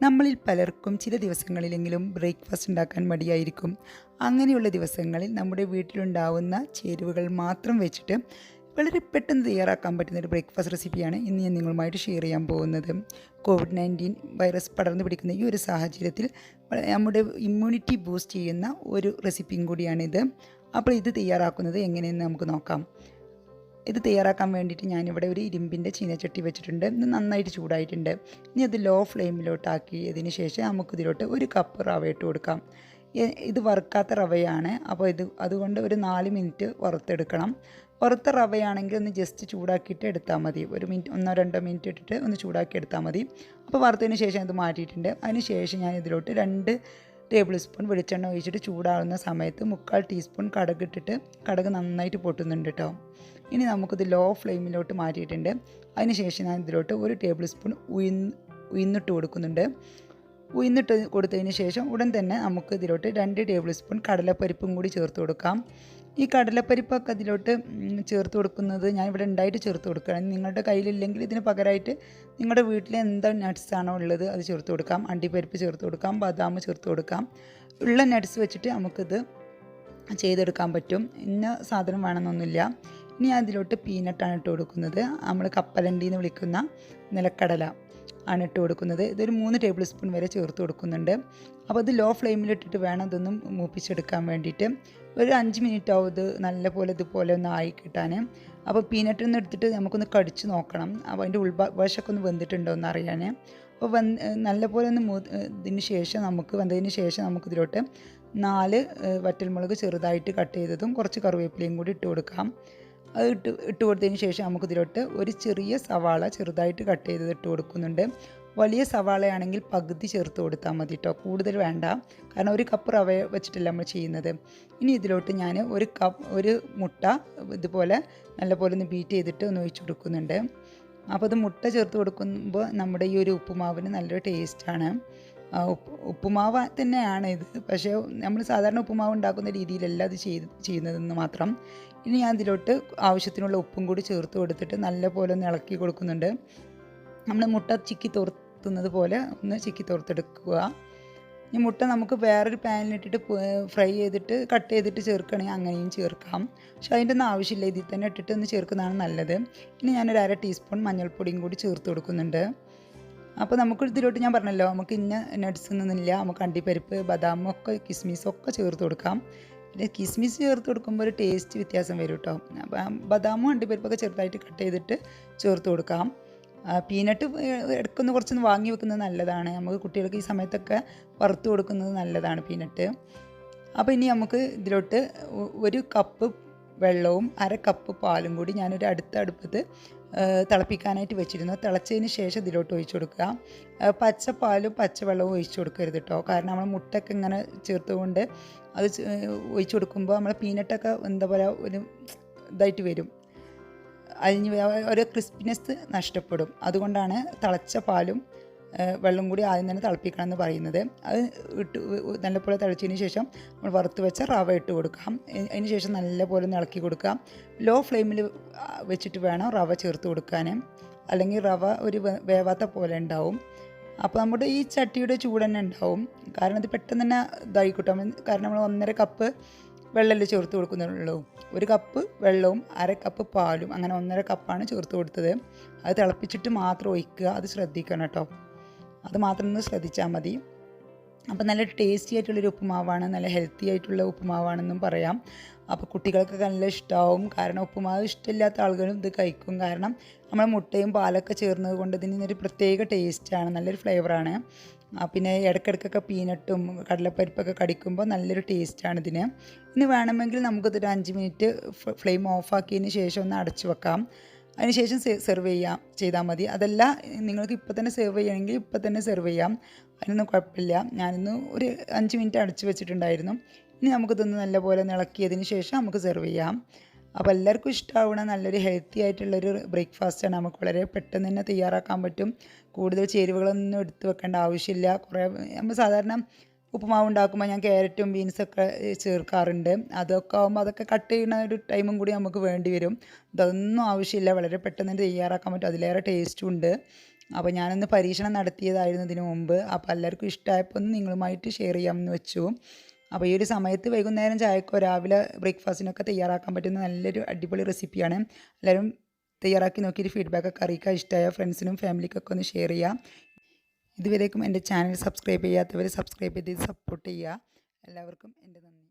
നമ്മളിൽ പലർക്കും ചില ദിവസങ്ങളിലെങ്കിലും ബ്രേക്ക്ഫാസ്റ്റ് ഉണ്ടാക്കാൻ മടിയായിരിക്കും. അങ്ങനെയുള്ള ദിവസങ്ങളിൽ നമ്മുടെ വീട്ടിലുണ്ടാവുന്ന ചേരുവകൾ മാത്രം വെച്ചിട്ട് വളരെ പെട്ടെന്ന് തയ്യാറാക്കാൻ പറ്റുന്ന ഒരു ബ്രേക്ക്ഫാസ്റ്റ് റെസിപ്പിയാണ് ഇന്ന് ഞാൻ നിങ്ങളുമായിട്ട് ഷെയർ ചെയ്യാൻ പോകുന്നത്. കോവിഡ്-19 വൈറസ് പടർന്നു പിടിക്കുന്ന ഈ ഒരു സാഹചര്യത്തിൽ നമ്മുടെ ഇമ്മ്യൂണിറ്റി ബൂസ്റ്റ് ചെയ്യുന്ന ഒരു റെസിപ്പിയും കൂടിയാണിത്. അപ്പോൾ ഇത് തയ്യാറാക്കുന്നത് എങ്ങനെയെന്ന് നമുക്ക് നോക്കാം. ഇത് തയ്യാറാക്കാൻ വേണ്ടിയിട്ട് ഞാനിവിടെ ഒരു ഇരുമ്പിൻ്റെ ചീനച്ചട്ടി വെച്ചിട്ടുണ്ട്. ഇത് നന്നായിട്ട് ചൂടായിട്ടുണ്ട്. ഇനി അത് ലോ ഫ്ലെയിമിലോട്ടാക്കിയതിന് ശേഷം നമുക്കിതിലോട്ട് ഒരു കപ്പ് റവ ഇട്ട് കൊടുക്കാം. ഇത് വറുക്കാത്ത റവയാണ്. അപ്പോൾ അതുകൊണ്ട് ഒരു 4 മിനിറ്റ് വറുത്തെടുക്കണം. വറുത്ത റവയാണെങ്കിൽ ഒന്ന് ജസ്റ്റ് ചൂടാക്കിയിട്ട് എടുത്താൽ മതി. 1-2 മിനിറ്റ് ഇട്ടിട്ട് ഒന്ന് ചൂടാക്കി എടുത്താൽ മതി. അപ്പോൾ വറുത്തതിന് ശേഷം ഇത് മാറ്റിയിട്ടുണ്ട്. അതിന് ശേഷം ഞാൻ ഇതിലോട്ട് 2 ടേബിൾ സ്പൂൺ വെളിച്ചെണ്ണ ഒഴിച്ചിട്ട് ചൂടാകുന്ന സമയത്ത് 1/4 ടീസ്പൂൺ കടുക് ഇട്ടിട്ട് കടുക് നന്നായിട്ട് പൊട്ടുന്നുണ്ട് കേട്ടോ. ഇനി നമുക്കിത് ലോ ഫ്ലെയിമിലോട്ട് മാറ്റിയിട്ടുണ്ട്. അതിന് ശേഷം ഞാൻ ഇതിലോട്ട് 1 ടേബിൾ സ്പൂൺ ഉഴുന്നിട്ട് കൊടുക്കുന്നുണ്ട്. ഉഴുന്നിട്ട് കൊടുത്തതിന് ശേഷം ഉടൻ തന്നെ നമുക്ക് ഇതിലോട്ട് 2 ടേബിൾ സ്പൂൺ കടലപ്പരിപ്പും കൂടി ചേർത്ത് കൊടുക്കാം. ഈ കടലപ്പരിപ്പൊക്കെ അതിലോട്ട് ചേർത്ത് കൊടുക്കുന്നത് ഞാൻ ഇവിടെ ഉണ്ടായിട്ട് ചേർത്ത് കൊടുക്കുകയാണ്. നിങ്ങളുടെ കയ്യിലില്ലെങ്കിൽ ഇതിന് പകരമായിട്ട് നിങ്ങളുടെ വീട്ടിൽ എന്താ നട്ട്സാണോ ഉള്ളത് അത് ചേർത്ത് കൊടുക്കാം. അണ്ടിപ്പരിപ്പ് ചേർത്ത് കൊടുക്കാം, ബദാം ചേർത്ത് കൊടുക്കാം. ഉള്ള നട്ട്സ് വെച്ചിട്ട് നമുക്കിത് ചെയ്തെടുക്കാൻ പറ്റും. ഇന്ന സാധനം വേണമെന്നൊന്നുമില്ല. ഇനി അതിലോട്ട് പീനട്ടാണ് ഇട്ട് കൊടുക്കുന്നത്. നമ്മൾ കപ്പലണ്ടി എന്ന് വിളിക്കുന്ന നിലക്കടല ആണ് ഇട്ട് കൊടുക്കുന്നത്. ഇതൊരു 3 ടേബിൾ സ്പൂൺ വരെ ചേർത്ത് കൊടുക്കുന്നുണ്ട്. അപ്പോൾ ഇത് ലോ ഫ്ലെയിമിലിട്ടിട്ട് വേണം ഇതൊന്നും മൂപ്പിച്ചെടുക്കാൻ വേണ്ടിയിട്ട്. ഒരു 5 മിനിറ്റ് ആവും ഇത് നല്ലപോലെ ഇതുപോലെ ഒന്ന് ആയി കിട്ടാൻ. അപ്പോൾ പീനട്ടിൽ നിന്ന് എടുത്തിട്ട് നമുക്കൊന്ന് കടിച്ച് നോക്കണം. അപ്പോൾ അതിൻ്റെ ഉൾവശമൊക്കെ ഒന്ന് വെന്തിട്ടുണ്ടോ എന്ന് അറിയാൻ. അപ്പോൾ നല്ലപോലെ ഒന്ന് വന്നതിന് ശേഷം നമുക്കിതിലോട്ട് 4 വറ്റൽമുളക് ചെറുതായിട്ട് കട്ട് ചെയ്തതും കുറച്ച് കറിവേപ്പിലയും കൂടി ഇട്ട് കൊടുക്കാം. അത് ഇട്ട് കൊടുത്തതിന് ശേഷം നമുക്കിതിലോട്ട് ഒരു ചെറിയ സവാള ചെറുതായിട്ട് കട്ട് ചെയ്തത് ഇട്ട് കൊടുക്കുന്നുണ്ട്. വലിയ സവാളയാണെങ്കിൽ പകുതി ചേർത്ത് കൊടുത്താൽ മതി കേട്ടോ, കൂടുതൽ വേണ്ട. കാരണം 1 കപ്പ് റവ വെച്ചിട്ടല്ല നമ്മൾ ചെയ്യുന്നത്. ഇനി ഇതിലോട്ട് ഞാൻ ഒരു മുട്ട ഇതുപോലെ നല്ലപോലെ ഒന്ന് ബീറ്റ് ചെയ്തിട്ട് ഒന്ന് ഒഴിച്ച് കൊടുക്കുന്നുണ്ട്. അപ്പോൾ ഇത് മുട്ട ചേർത്ത് കൊടുക്കുമ്പോൾ നമ്മുടെ ഈ ഒരു ഉപ്പുമാവിന് നല്ലൊരു ടേസ്റ്റാണ്. ഉപ്പുമാവ് തന്നെയാണ് ഇത്, പക്ഷേ നമ്മൾ സാധാരണ ഉപ്പുമാവ് ഉണ്ടാക്കുന്ന രീതിയിലല്ല അത് ചെയ്യുന്നതെന്ന് മാത്രം. ഇനി ഞാൻ ഇതിലോട്ട് ആവശ്യത്തിനുള്ള ഉപ്പും കൂടി ചേർത്ത് കൊടുത്തിട്ട് നല്ലപോലെ ഒന്ന് ഇളക്കി കൊടുക്കുന്നുണ്ട്. നമ്മൾ മുട്ട ചിക്കി തോർത്തുന്നത് പോലെ ഒന്ന് ചിക്കി തോർത്തെടുക്കുക. ഈ മുട്ട നമുക്ക് വേറൊരു പാനിലിട്ടിട്ട് ഫ്രൈ ചെയ്തിട്ട് കട്ട് ചെയ്തിട്ട് ചേർക്കുകയാണെങ്കിൽ അങ്ങനെയും ചേർക്കാം. പക്ഷെ അതിൻ്റെ ഒന്നും ആവശ്യമില്ല, ഇതിൽ തന്നെ ഇട്ടിട്ട് ഒന്ന് ചേർക്കുന്നതാണ് നല്ലത്. ഇനി ഞാനൊരു 1/2 ടീസ്പൂൺ മഞ്ഞൾപ്പൊടിയും കൂടി ചേർത്ത് കൊടുക്കുന്നുണ്ട്. അപ്പോൾ നമുക്ക് ഇതിലോട്ട് ഞാൻ പറഞ്ഞല്ലോ, നമുക്ക് ഇന്ന നട്ട്സ് ഒന്നുമില്ല. നമുക്ക് അണ്ടിപ്പരിപ്പ്, ബദാം ഒക്കെ കിസ്മിസൊക്കെ ചേർത്ത് കൊടുക്കാം. പിന്നെ കിസ്മിസ് ചേർത്ത് കൊടുക്കുമ്പോൾ ഒരു ടേസ്റ്റ് വ്യത്യാസം വരും കേട്ടോ. ബദാമും അണ്ടിപ്പരിപ്പൊക്കെ ചെറുതായിട്ട് കട്ട് ചെയ്തിട്ട് ചേർത്ത് കൊടുക്കാം. പീനട്ട് ഇടയ്ക്കൊന്ന് കുറച്ചൊന്ന് വാങ്ങി വെക്കുന്നത് നല്ലതാണ്. നമുക്ക് കുട്ടികൾക്ക് ഈ സമയത്തൊക്കെ വറുത്ത് കൊടുക്കുന്നത് നല്ലതാണ് പീനട്ട്. അപ്പോൾ ഇനി നമുക്ക് ഇതിലോട്ട് 1 കപ്പ് വെള്ളവും 1/2 കപ്പ് പാലും കൂടി ഞാനൊരു അടുപ്പത്ത് തിളപ്പിക്കാനായിട്ട് വെച്ചിരുന്നു. തിളച്ചതിന് ശേഷം ഇതിലോട്ട് ഒഴിച്ചു കൊടുക്കുക. പച്ചപ്പാലും പച്ചവെള്ളവും ഒഴിച്ചു കൊടുക്കരുത് കേട്ടോ. കാരണം നമ്മൾ മുട്ടയൊക്കെ ഇങ്ങനെ ചേർത്തുകൊണ്ട് അത് ഒഴിച്ചു കൊടുക്കുമ്പോൾ നമ്മൾ പീനട്ടൊക്കെ എന്താ പറയുക ഒരു ഇതായിട്ട് വരും, ഒരു ക്രിസ്പിനെസ് നഷ്ടപ്പെടും. അതുകൊണ്ടാണ് തിളച്ച പാലും വെള്ളം കൂടി ആദ്യം തന്നെ തിളപ്പിക്കണം എന്ന് പറയുന്നത്. അത് നല്ലപോലെ തിളച്ചതിന് ശേഷം നമ്മൾ വറുത്ത് വെച്ച റവ ഇട്ട് കൊടുക്കാം. അതിന് ശേഷം നല്ലപോലെ ഒന്ന് ഇളക്കി കൊടുക്കാം. ലോ ഫ്ലെയിമിൽ വെച്ചിട്ട് വേണം റവ ചേർത്ത് കൊടുക്കാൻ, അല്ലെങ്കിൽ റവ ഒരു വേവാത്ത പോലെ ഉണ്ടാവും. അപ്പോൾ നമ്മുടെ ഈ ചട്ടിയുടെ ചൂട് തന്നെ ഉണ്ടാവും. കാരണം ഇത് പെട്ടെന്ന് തന്നെ ഇതായിക്കോട്ടെ. കാരണം നമ്മൾ 1.5 കപ്പ് വെള്ളമല്ലേ ചേർത്ത് കൊടുക്കുന്നുള്ളൂ. 1 കപ്പ് വെള്ളവും 1/2 കപ്പ് പാലും, അങ്ങനെ 1.5 കപ്പാണ് ചേർത്ത് കൊടുത്തത്. അത് തിളപ്പിച്ചിട്ട് മാത്രം ഒഴിക്കുക, അത് ശ്രദ്ധിക്കണം കേട്ടോ. അത് മാത്രം ഒന്ന് ശ്രദ്ധിച്ചാൽ മതി. അപ്പോൾ നല്ല ടേസ്റ്റി ആയിട്ടുള്ളൊരു ഉപ്പുമാവാണ്, നല്ല ഹെൽത്തി ആയിട്ടുള്ള ഉപ്പുമാവാണെന്നും പറയാം. അപ്പോൾ കുട്ടികൾക്കൊക്കെ നല്ല ഇഷ്ടമാവും. കാരണം ഉപ്പുമാവ് ഇഷ്ടമില്ലാത്ത ആളുകളും ഇത് കഴിക്കും. കാരണം നമ്മൾ മുട്ടയും പാലൊക്കെ ചേർന്നത് കൊണ്ട് ഇതിനൊരു പ്രത്യേക ടേസ്റ്റാണ്, നല്ലൊരു ഫ്ലേവറാണ്. പിന്നെ ഇടയ്ക്കിടയ്ക്കൊക്കെ പീനട്ടും കടലപ്പരിപ്പൊക്കെ കടിക്കുമ്പോൾ നല്ലൊരു ടേസ്റ്റാണ് ഇതിന്. ഇനി വേണമെങ്കിൽ നമുക്കിതൊരു 5 മിനിറ്റ് ഫ്ലെയിം ഓഫാക്കിയതിന് ശേഷം ഒന്ന് അടച്ചു വെക്കാം. അതിന് ശേഷം സെർവ് ചെയ്താൽ മതി. അതല്ല നിങ്ങൾക്ക് ഇപ്പം തന്നെ സെർവ് ചെയ്യണമെങ്കിൽ ഇപ്പം തന്നെ സെർവ് ചെയ്യാം, അതിനൊന്നും കുഴപ്പമില്ല. ഞാനിന്ന് ഒരു 5 മിനിറ്റ് അടച്ചു വെച്ചിട്ടുണ്ടായിരുന്നു. ഇനി നമുക്കിതൊന്ന് നല്ലപോലെ ഇളക്കിയതിന് ശേഷം നമുക്ക് സെർവ് ചെയ്യാം. അപ്പോൾ എല്ലാവർക്കും ഇഷ്ടമാവുന്ന നല്ലൊരു ഹെൽത്തി ആയിട്ടുള്ളൊരു ബ്രേക്ക്ഫാസ്റ്റാണ്. നമുക്ക് വളരെ പെട്ടെന്ന് തന്നെ തയ്യാറാക്കാൻ പറ്റും. കൂടുതൽ ചേരുവകളൊന്നും എടുത്ത് വെക്കേണ്ട ആവശ്യമില്ല. നമ്മൾ സാധാരണ ഉപ്പുമാവ് ഉണ്ടാക്കുമ്പോൾ ഞാൻ ക്യാരറ്റും ബീൻസൊക്കെ ചേർക്കാറുണ്ട്. അതൊക്കെ ആകുമ്പോൾ അതൊക്കെ കട്ട് ചെയ്യുന്ന ഒരു ടൈമും കൂടി നമുക്ക് വേണ്ടി വരും. ഇതൊന്നും ആവശ്യമില്ല, വളരെ പെട്ടെന്ന് തന്നെ തയ്യാറാക്കാൻ പറ്റും, അതിലേറെ ടേസ്റ്റും ഉണ്ട്. അപ്പോൾ ഞാനൊന്ന് പരീക്ഷണം നടത്തിയതായിരുന്നു ഇതിനു മുമ്പ്. അപ്പോൾ എല്ലാവർക്കും ഇഷ്ടമായപ്പോൾ ഒന്ന് നിങ്ങളുമായിട്ട് ഷെയർ ചെയ്യാമെന്ന് വെച്ചു. അപ്പോൾ ഈ ഒരു സമയത്ത് വൈകുന്നേരം ചായക്കോ രാവിലെ ബ്രേക്ക്ഫാസ്റ്റിനൊക്കെ തയ്യാറാക്കാൻ പറ്റുന്ന നല്ലൊരു അടിപൊളി റെസിപ്പിയാണ്. എല്ലാവരും തയ്യാറാക്കി നോക്കിയിട്ട് ഫീഡ്ബാക്കൊക്കെ അറിയിക്കുക. ഇഷ്ടമായ ഫ്രണ്ട്സിനും ഫാമിലിക്കൊക്കെ ഒന്ന് ഷെയർ ചെയ്യുക. ഇതുവരേക്കും എൻ്റെ ചാനൽ സബ്സ്ക്രൈബ് ചെയ്യാത്തവർ സബ്സ്ക്രൈബ് ചെയ്ത് സപ്പോർട്ട് ചെയ്യുക. എല്ലാവർക്കും എൻ്റെ നന്ദി.